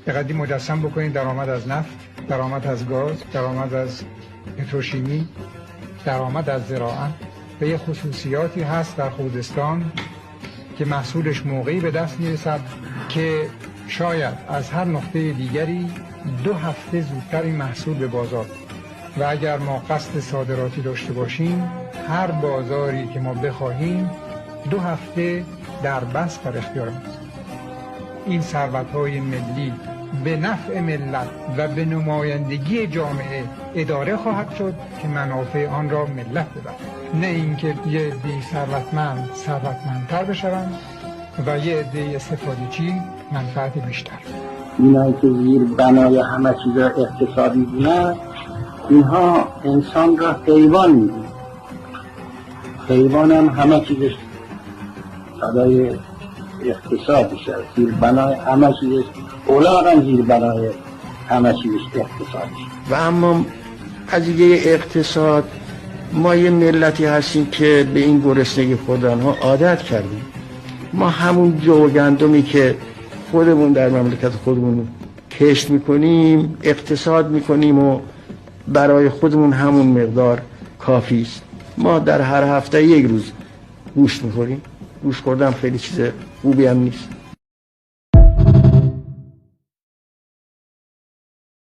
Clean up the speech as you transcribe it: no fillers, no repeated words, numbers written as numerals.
به قدری مجسم بکنید درآمد از نفت، درآمد از گاز، درآمد از پتروشیمی، درآمد از زراعت و یه خصوصیاتی هست در خوزستان که محصولش موقعی به دست میرسد که شاید از هر نقطه دیگری 2 هفته زودتر این محصول به بازار، و اگر ما قصد صادراتی داشته باشیم هر بازاری که ما بخواهیم 2 هفته در بس در اختیار ماست. این ثروت‌های ملی به نفع ملت و به نمایندگی جامعه اداره خواهد شد که منافع آن را ملت ببرد، نه اینکه یه عده ثروتمندتر بشوند و یه عده استفاده‌چی منفعت بیشتر. اینایی که زیر بنای همه چیز اقتصادی بودن، اینها انسان را حیوان می‌دونن. حیوان هم همه چیزش صدای اقتصادشه، زیر بنای همه چیزش، اولاق هم زیر بنای همه چیزش اقتصادشه. و اما از یه اقتصاد ما یه ملتی هستیم که به این گرسنگی خوردن ها عادت کردیم. ما همون جو و گندمی که خودمون در مملکت خودمون کشت میکنیم اقتصاد میکنیم و برای خودمون همون مقدار کافی است. ما در هر هفته 1 روز گوشت میخوریم. گوشت خوردن خیلی چیز خوبی هم نیست.